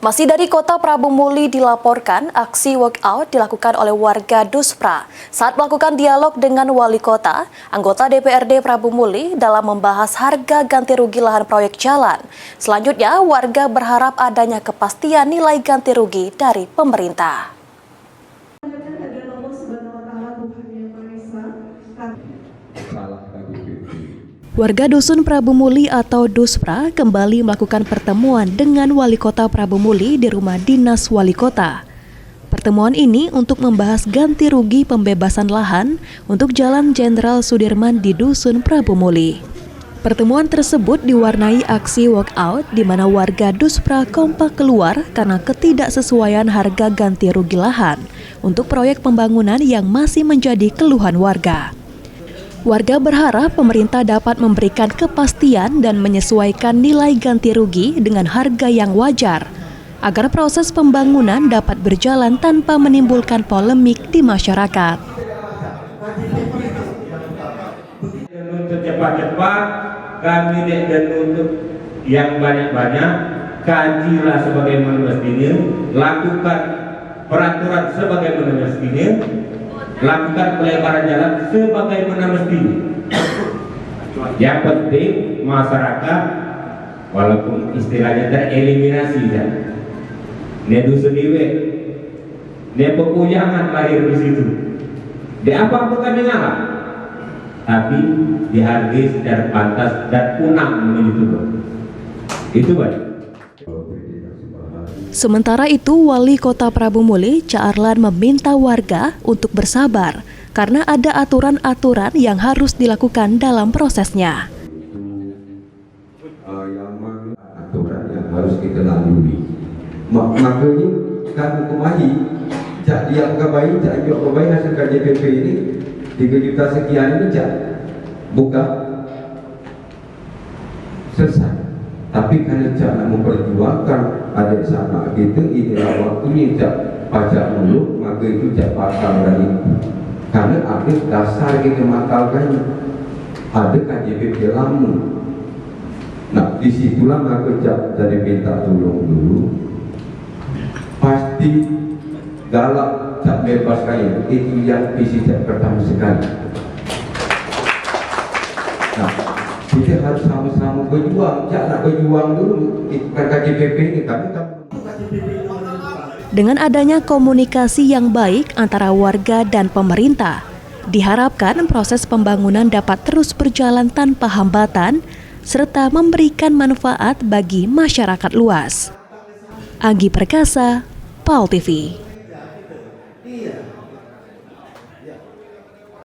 Masih dari kota Prabu Muli dilaporkan aksi walkout dilakukan oleh warga Duspra saat melakukan dialog dengan wali kota, anggota DPRD Prabu Muli dalam membahas harga ganti rugi lahan proyek jalan. Selanjutnya, warga berharap adanya kepastian nilai ganti rugi dari pemerintah. Warga Dusun Prabu Muli atau Duspra kembali melakukan pertemuan dengan Wali Kota Prabu Muli di rumah dinas Wali Kota. Pertemuan ini untuk membahas ganti rugi pembebasan lahan untuk Jalan Jenderal Sudirman di Dusun Prabu Muli. Pertemuan tersebut diwarnai aksi walkout di mana warga Duspra kompak keluar karena ketidaksesuaian harga ganti rugi lahan untuk proyek pembangunan yang masih menjadi keluhan warga. Warga berharap pemerintah dapat memberikan kepastian dan menyesuaikan nilai ganti rugi dengan harga yang wajar, agar proses pembangunan dapat berjalan tanpa menimbulkan polemik di masyarakat. Untuk cepat-cepat, kami dan untuk yang banyak-banyak, kajilah sebagaimana mestinya, lakukan peraturan sebagaimana mestinya, lakukan pelebaran jalan sebagaimana mestinya. Yang penting masyarakat walaupun istilahnya tereliminasi dan nedu sendiri, ne pepujangan lahir di situ. Di apa bukan ngalah, tapi dihargai secara pantas dan punah menuju Tuhan. Itu baik. Sementara itu, Wali Kota Prabu Muli, Caarlan meminta warga untuk bersabar karena ada aturan-aturan yang harus dilakukan dalam prosesnya. Aturan yang harus kita lalui. Makanya kan kemahi, cak dia kebaik, cak juga kebaik hasil KJPP ini 3 juta sekian ini cak buka selesai. Tapi karena cak nak memperjuangkan ada sama gitu, inilah waktunya cak pajak mulut, maka itu cak pasal dari itu. Karena ada dasar kita makalkannya, ada KJPP lama. Nah, disitulah maka cak jadi minta tolong dulu. Pasti galak cak bebas kaya, itu yang visi cak pertama sekali. Nah, kita harus sama-sama berjuang, jangan berjuang dulu kan KJPP ini kami. Dengan adanya komunikasi yang baik antara warga dan pemerintah, diharapkan proses pembangunan dapat terus berjalan tanpa hambatan serta memberikan manfaat bagi masyarakat luas. Agi Perkasa, PAL TV.